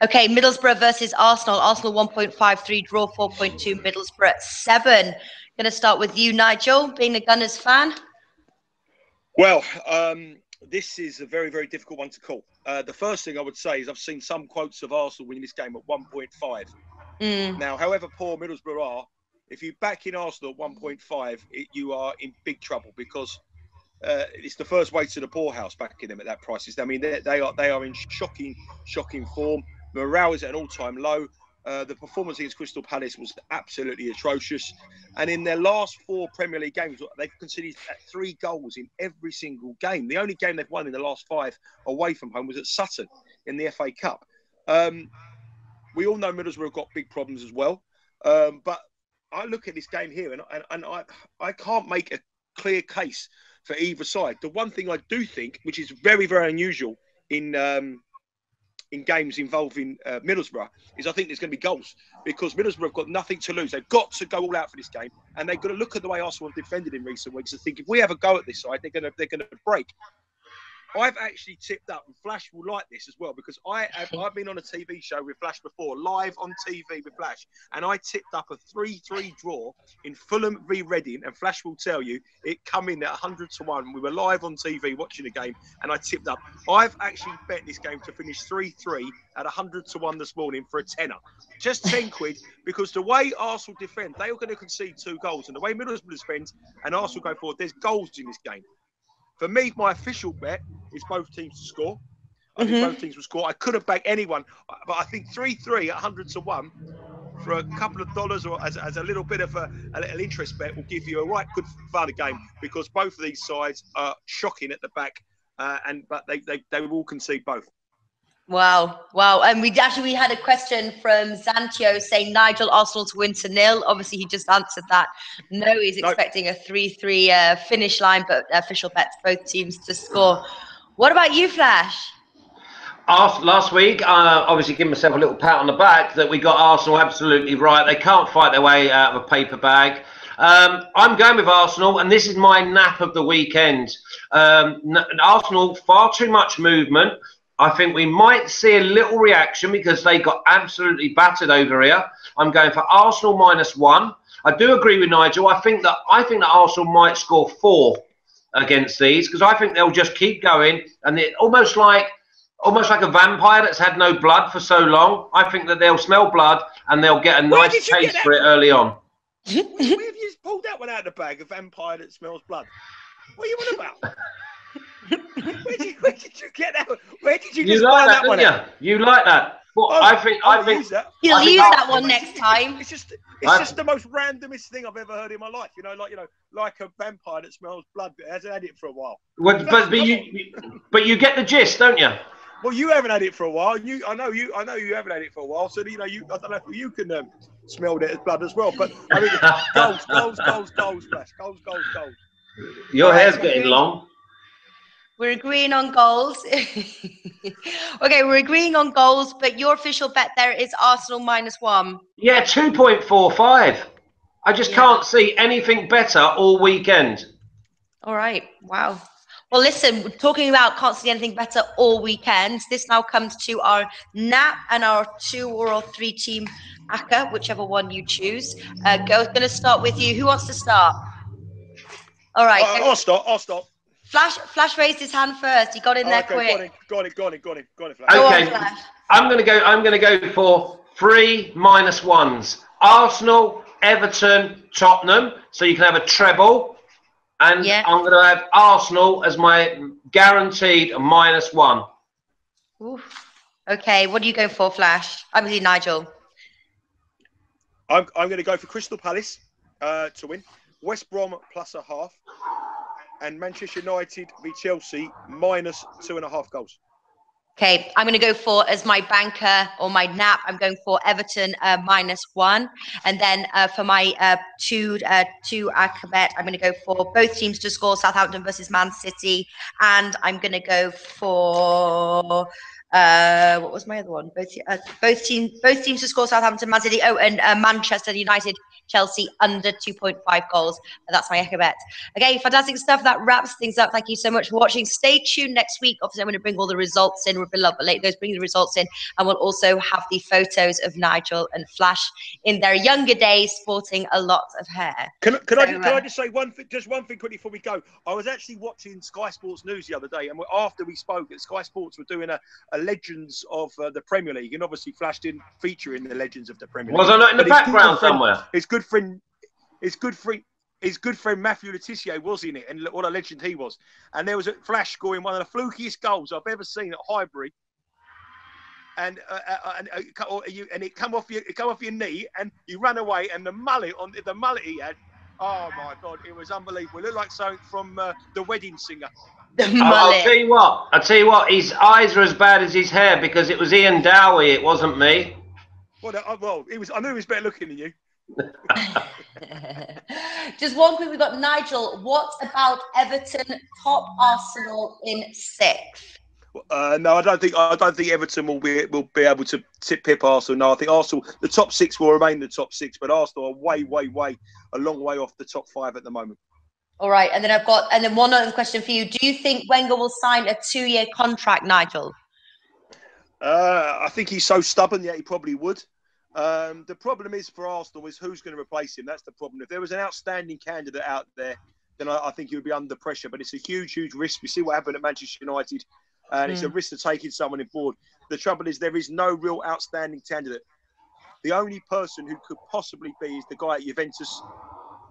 Okay, Middlesbrough versus Arsenal. Arsenal 1.53, draw 4.2, Middlesbrough 7. Going to start with you, Nigel, being a Gunners fan. Well, this is a very, very difficult one to call. The first thing I would say is I've seen some quotes of Arsenal winning this game at 1.5. Now, however poor Middlesbrough are, if you back in Arsenal at 1.5, you are in big trouble because it's the first way to the poorhouse backing them at that price. I mean, they are in shocking form. Morale is at an all-time low. The performance against Crystal Palace was absolutely atrocious. And in their last 4 Premier League games, they've conceded 3 goals in every single game. The only game they've won in the last 5 away from home was at Sutton in the FA Cup. We all know Middlesbrough have got big problems as well. But I look at this game here and I can't make a clear case for either side. The one thing I do think, which is very, very unusual in games involving Middlesbrough, is I think there's going to be goals because Middlesbrough have got nothing to lose. They've got to go all out for this game, and they've got to look at the way Arsenal have defended in recent weeks and think if we have a go at this side, they're going to break. I've actually tipped up, and Flash will like this as well, because I've been on a TV show with Flash before, live on TV with Flash, and I tipped up a 3-3 draw in Fulham v Reading, and Flash will tell you it come in at 100 to 1. We were live on TV watching the game, and I tipped up. I've actually bet this game to finish 3-3 at 100 to 1 this morning for a tenner. Just 10 quid, because the way Arsenal defend, they are going to concede 2 goals, and the way Middlesbrough defend and Arsenal go forward, there's goals in this game. For me, my official bet is both teams to score. I think both teams will score. I could have backed anyone, but I think 3-3 at 100 to 1 for a couple of dollars or as a little bit of a little interest bet will give you a right good fun game, because both of these sides are shocking at the back, but they will concede both. Wow. And we had a question from Zantio saying Nigel, Arsenal to win to 0. Obviously, he just answered that. No, he's expecting a 3-3 finish line, but official bets both teams to score. What about you, Flash? Last week, obviously give myself a little pat on the back that we got Arsenal absolutely right. They can't fight their way out of a paper bag. I'm going with Arsenal, and this is my nap of the weekend. Arsenal, far too much movement. I think we might see a little reaction because they got absolutely battered over here. I'm going for Arsenal -1. I do agree with Nigel. I think that Arsenal might score 4 against these, because I think they'll just keep going, and it almost like a vampire that's had no blood for so long. I think that they'll smell blood and they'll get a nice taste for it early on. Where have you pulled that one out of the bag? A vampire that smells blood? What are you on about? Where did you get that? Where did you just find that one out? You like that? Well, I think you'll use that one next time. It's just the most randomest thing I've ever heard in my life. Like a vampire that smells blood, but hasn't had it for a while. Well, but you get the gist, don't you? Well, you haven't had it for a while. I know you haven't had it for a while. So I don't know if you can smell it as blood as well. But I mean, goals, Flash, goals. Your hair's getting long. We're agreeing on goals. Okay, we're agreeing on goals, but your official bet there is Arsenal -1. Yeah, 2.45. I just can't see anything better all weekend. All right. Wow. Well, listen, we're talking about can't see anything better all weekend. This now comes to our nap and our 2 or 3 team ACCA, whichever one you choose. Going to start with you. Who wants to start? All right. I'll start. Flash raised his hand first. He got in there quick. Go on, Flash. Okay, Flash. I'm gonna go for 3 -1s. Arsenal, Everton, Tottenham. So you can have a treble. And I'm going to have Arsenal as my guaranteed -1. Oof. Okay, what are you going for, Flash? I'm with you, Nigel. I'm going to go for Crystal Palace to win. West Brom +0.5. And Manchester United v Chelsea -2.5 goals. Okay, I'm going to go for, as my banker or my nap, I'm going for Everton -1. And then for my two ACCA bet, I'm going to go for both teams to score, Southampton versus Man City. And I'm going to go for What was my other one? Both teams to score Southampton, Man City. Oh, and Manchester United, Chelsea under 2.5 goals. That's my echo bet. Okay, fantastic stuff. That wraps things up. Thank you so much for watching. Stay tuned next week. Obviously, I'm going to bring all the results in. We're below, but late goes bring the results in, and we'll also have the photos of Nigel and Flash in their younger days, sporting a lot of hair. Can I just say one thing quickly before we go? I was actually watching Sky Sports News the other day, and after we spoke, Sky Sports were doing a Legends of the Premier League, and obviously Flash didn't feature in the Legends of the Premier League. Was I not in the background somewhere? His good friend Matthew Letizia was in it, and what a legend he was. And there was a Flash scoring one of the flukiest goals I've ever seen at Highbury. And it come off your knee, and you ran away, and the mullet he had. Oh my God, it was unbelievable. It looked like something from The Wedding Singer. I'll tell you what. His eyes are as bad as his hair, because it was Ian Dowie. It wasn't me. Well, it was. I knew he was better looking than you. Just one quick. We've got Nigel. What about Everton top Arsenal in 6th? No, I don't think Everton will be able to pip Arsenal. No, I think Arsenal, the top 6 will remain the top 6, but Arsenal are a long way off the top 5 at the moment. All right, and then one other question for you. Do you think Wenger will sign a 2-year contract, Nigel? I think he's so stubborn, he probably would. The problem is for Arsenal is who's going to replace him. That's the problem. If there was an outstanding candidate out there, then I think he would be under pressure. But it's a huge, huge risk. We see what happened at Manchester United, and it's a risk to taking someone in board. The trouble is there is no real outstanding candidate. The only person who could possibly be is the guy at Juventus.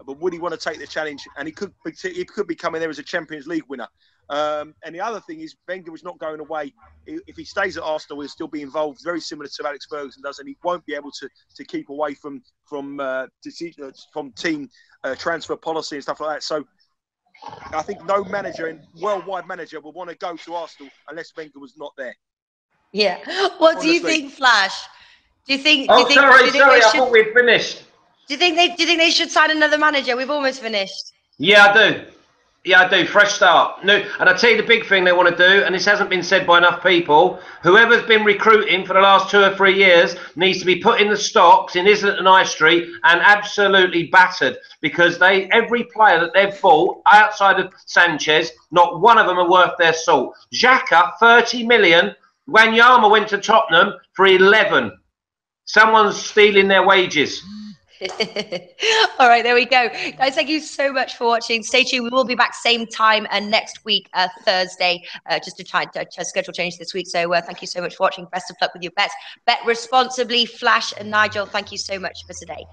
But would he want to take the challenge? And he could be coming there as a Champions League winner. And the other thing is Wenger was not going away. If he stays at Arsenal, he'll still be involved, very similar to Alex Ferguson does, and he won't be able to keep away from team transfer policy and stuff like that. So I think no manager and worldwide manager would want to go to Arsenal unless Wenger was not there. Yeah. What do you think, Flash? Do you think? Sorry. I thought we'd finished. Do you think they should sign another manager? We've almost finished. Yeah, I do. Fresh start. No, and I tell you the big thing they want to do, and this hasn't been said by enough people. Whoever's been recruiting for the last 2 or 3 years needs to be put in the stocks in Islington High Street and absolutely battered, because every player that they've bought outside of Sanchez, not one of them are worth their salt. Xhaka, 30 million. Wanyama went to Tottenham for 11. Someone's stealing their wages. All right, there we go, guys. Thank you so much for watching. Stay tuned. We will be back same time next week, Thursday, just to try to schedule change this week. So thank you so much for watching. Best of luck with your bets. Bet responsibly. Flash and Nigel, thank you so much for today.